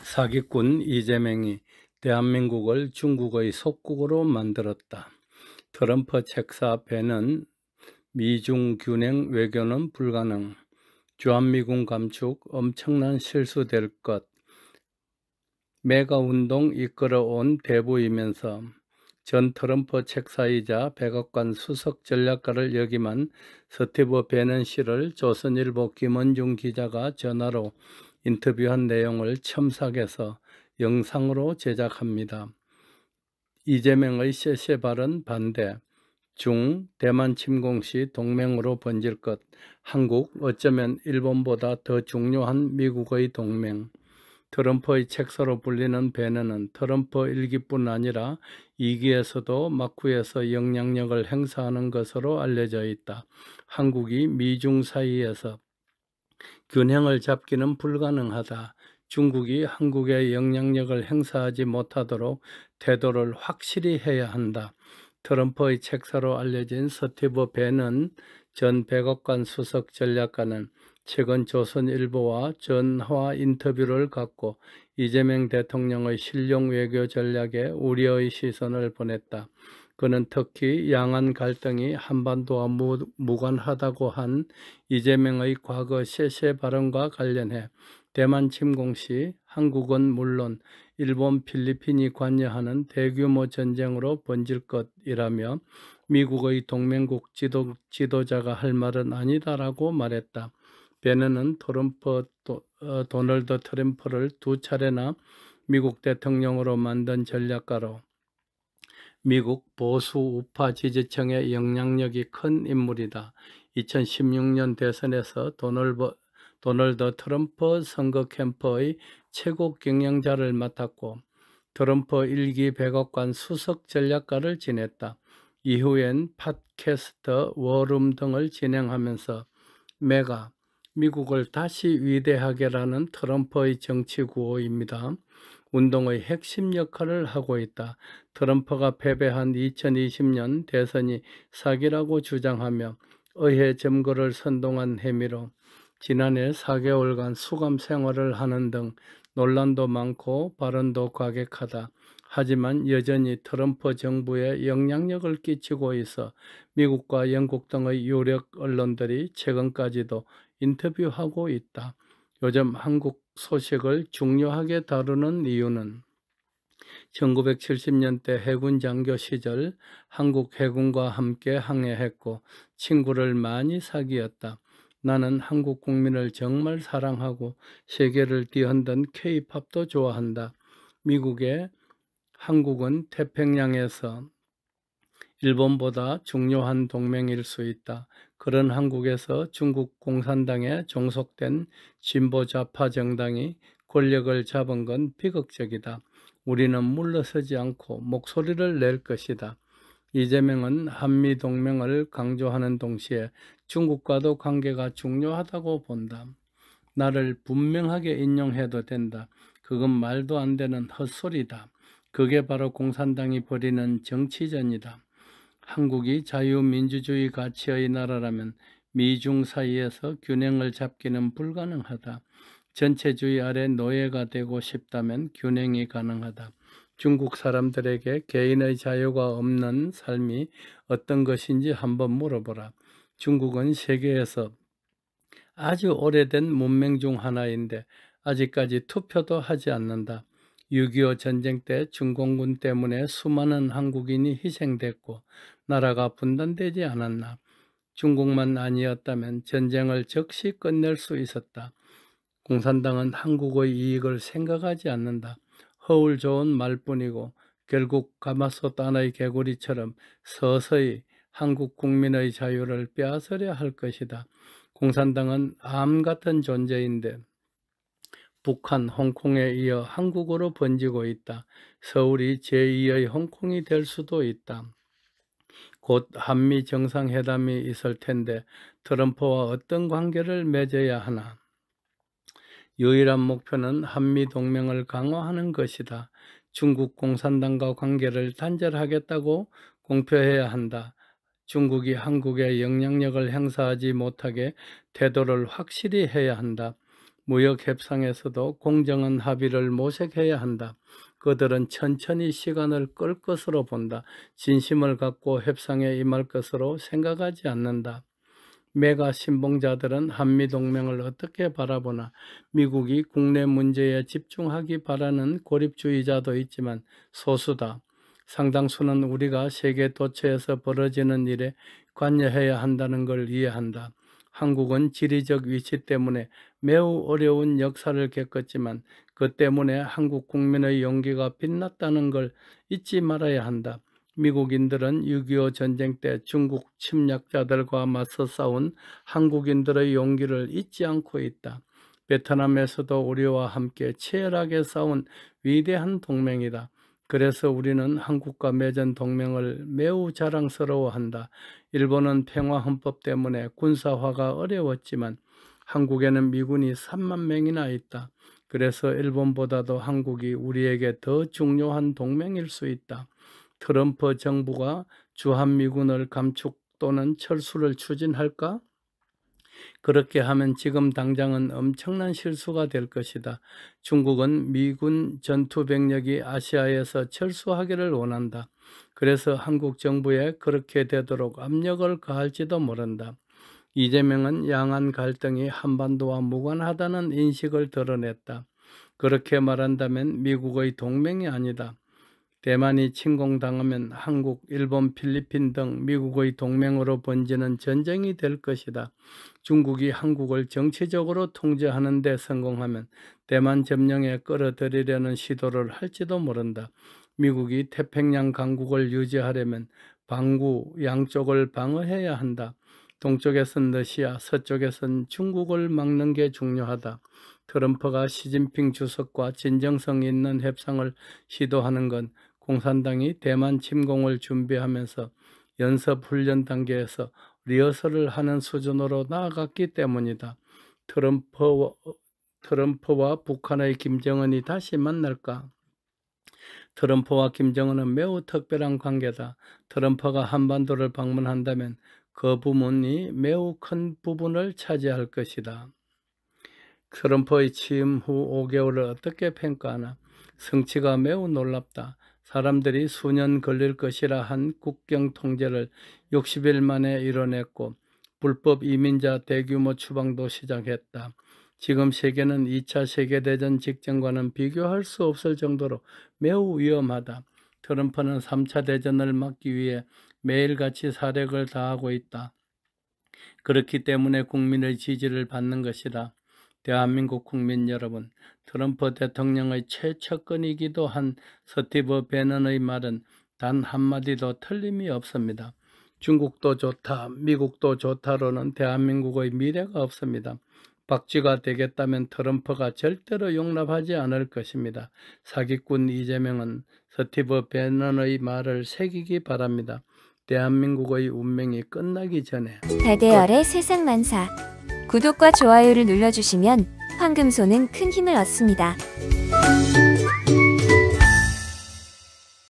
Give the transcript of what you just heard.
사기꾼 이재명이 대한민국을 중국의 속국으로 만들었다. 트럼프 책사 배는 미중 균형 외교는 불가능. 주한미군 감축 엄청난 실수될 것. 메가 운동 이끌어온 대부이면서 전 트럼프 책사이자 백악관 수석 전략가를 역임한 스티브 배넌 씨를 조선일보 김원중 기자가 전화로 인터뷰한 내용을 첨삭해서 영상으로 제작합니다. 이재명의 쎄쎄 발언 반대. 중 대만 침공 시 동맹으로 번질 것. 한국 어쩌면 일본보다 더 중요한 미국의 동맹. 트럼프의 책사로 불리는 배넌은 트럼프 1기뿐 아니라 2기에서도 막후에서 영향력을 행사하는 것으로 알려져 있다. 한국이 미중 사이에서 균형을 잡기는 불가능하다. 중국이 한국에 영향력을 행사하지 못하도록 태도를 확실히 해야 한다. 트럼프의 책사로 알려진 스티브 배넌 전 백악관 수석 전략가는 최근 조선일보와 전화 인터뷰를 갖고 이재명 대통령의 실용 외교 전략에 우려의 시선을 보냈다. 그는 특히 양안 갈등이 한반도와 무관하다고 한 이재명의 과거 쎄쎄 발언과 관련해 대만 침공 시 한국은 물론 일본, 필리핀이 관여하는 대규모 전쟁으로 번질 것이라며 미국의 동맹국 지도자가 할 말은 아니다라고 말했다. 배넌은 도널드 트럼프를 두 차례나 미국 대통령으로 만든 전략가로 미국 보수 우파 지지층의 영향력이 큰 인물이다. 2016년 대선에서 도널드 트럼프 선거 캠프의 최고 경영자를 맡았고 트럼프 1기 백악관 수석 전략가를 지냈다. 이후엔 팟캐스트, 워룸 등을 진행하면서 메가, 미국을 다시 위대하게라는 트럼프의 정치 구호입니다. 운동의 핵심 역할을 하고 있다. 트럼프가 패배한 2020년 대선이 사기라고 주장하며 의회 점거를 선동한 혐의로 지난해 4개월간 수감 생활을 하는 등 논란도 많고 발언도 과격하다. 하지만 여전히 트럼프 정부에 영향력을 끼치고 있어 미국과 영국 등의 유력 언론들이 최근까지도 인터뷰하고 있다. 요즘 한국 소식을 중요하게 다루는 이유는 1970년대 해군 장교 시절 한국 해군과 함께 항해했고 친구를 많이 사귀었다. 나는 한국 국민을 정말 사랑하고 세계를 뒤흔든 K-팝도 좋아한다. 미국의 한국은 태평양에서 일본보다 중요한 동맹일 수 있다. 그런 한국에서 중국 공산당에 종속된 진보 좌파 정당이 권력을 잡은 건 비극적이다. 우리는 물러서지 않고 목소리를 낼 것이다. 이재명은 한미 동맹을 강조하는 동시에 중국과도 관계가 중요하다고 본다. 나를 분명하게 인용해도 된다. 그건 말도 안 되는 헛소리다. 그게 바로 공산당이 벌이는 정치전이다. 한국이 자유민주주의 가치의 나라라면 미중 사이에서 균형을 잡기는 불가능하다. 전체주의 아래 노예가 되고 싶다면 균형이 가능하다. 중국 사람들에게 개인의 자유가 없는 삶이 어떤 것인지 한번 물어보라. 중국은 세계에서 아주 오래된 문명 중 하나인데 아직까지 투표도 하지 않는다. 6.25 전쟁 때 중공군 때문에 수많은 한국인이 희생됐고 나라가 분단되지 않았나. 중국만 아니었다면 전쟁을 즉시 끝낼 수 있었다. 공산당은 한국의 이익을 생각하지 않는다. 허울 좋은 말뿐이고 결국 가마솥 안의 개구리처럼 서서히 한국 국민의 자유를 빼앗으려 할 것이다. 공산당은 암 같은 존재인데 북한, 홍콩에 이어 한국으로 번지고 있다. 서울이 제2의 홍콩이 될 수도 있다. 곧 한미 정상회담이 있을 텐데 트럼프와 어떤 관계를 맺어야 하나. 유일한 목표는 한미 동맹을 강화하는 것이다. 중국 공산당과 관계를 단절하겠다고 공표해야 한다. 중국이 한국에 영향력을 행사하지 못하게 태도를 확실히 해야 한다. 무역 협상에서도 공정한 합의를 모색해야 한다. 그들은 천천히 시간을 끌 것으로 본다. 진심을 갖고 협상에 임할 것으로 생각하지 않는다. 메가 신봉자들은 한미동맹을 어떻게 바라보나? 미국이 국내 문제에 집중하기 바라는 고립주의자도 있지만 소수다. 상당수는 우리가 세계 도처에서 벌어지는 일에 관여해야 한다는 걸 이해한다. 한국은 지리적 위치 때문에 매우 어려운 역사를 겪었지만 그 때문에 한국 국민의 용기가 빛났다는 걸 잊지 말아야 한다. 미국인들은 6.25 전쟁 때 중국 침략자들과 맞서 싸운 한국인들의 용기를 잊지 않고 있다. 베트남에서도 우리와 함께 치열하게 싸운 위대한 동맹이다. 그래서 우리는 한국과 맺은 동맹을 매우 자랑스러워한다. 일본은 평화헌법 때문에 군사화가 어려웠지만 한국에는 미군이 3만 명이나 있다. 그래서 일본보다도 한국이 우리에게 더 중요한 동맹일 수 있다. 트럼프 정부가 주한미군을 감축 또는 철수를 추진할까? 그렇게 하면 지금 당장은 엄청난 실수가 될 것이다. 중국은 미군 전투병력이 아시아에서 철수하기를 원한다. 그래서 한국 정부에 그렇게 되도록 압력을 가할지도 모른다. 이재명은 양안 갈등이 한반도와 무관하다는 인식을 드러냈다. 그렇게 말한다면 미국의 동맹이 아니다. 대만이 침공당하면 한국, 일본, 필리핀 등 미국의 동맹으로 번지는 전쟁이 될 것이다. 중국이 한국을 정치적으로 통제하는 데 성공하면 대만 점령에 끌어들이려는 시도를 할지도 모른다. 미국이 태평양 강국을 유지하려면 방구 양쪽을 방어해야 한다. 동쪽에선 러시아, 서쪽에선 중국을 막는 게 중요하다. 트럼프가 시진핑 주석과 진정성 있는 협상을 시도하는 건 공산당이 대만 침공을 준비하면서 연습훈련 단계에서 리허설을 하는 수준으로 나아갔기 때문이다. 트럼프와 북한의 김정은이 다시 만날까? 트럼프와 김정은은 매우 특별한 관계다. 트럼프가 한반도를 방문한다면 그 부분이 매우 큰 부분을 차지할 것이다. 트럼프의 취임 후 5개월을 어떻게 평가하나? 성취가 매우 놀랍다. 사람들이 수년 걸릴 것이라 한 국경 통제를 60일 만에 이뤄냈고 불법 이민자 대규모 추방도 시작했다. 지금 세계는 2차 세계대전 직전과는 비교할 수 없을 정도로 매우 위험하다. 트럼프는 3차 대전을 막기 위해 매일같이 사력을 다하고 있다. 그렇기 때문에 국민의 지지를 받는 것이다. 대한민국 국민 여러분, 트럼프 대통령의 최측근이기도 한 스티브 배넌의 말은 단 한마디도 틀림이 없습니다. 중국도 좋다, 미국도 좋다로는 대한민국의 미래가 없습니다. 박쥐가 되겠다면 트럼프가 절대로 용납하지 않을 것입니다. 사기꾼 이재명은 스티브 배넌의 말을 새기기 바랍니다. 대한민국의 운명이 끝나기 전에. 달대열의 세상만사. 구독과 좋아요를 눌러주시면 황금소는 큰 힘을 얻습니다.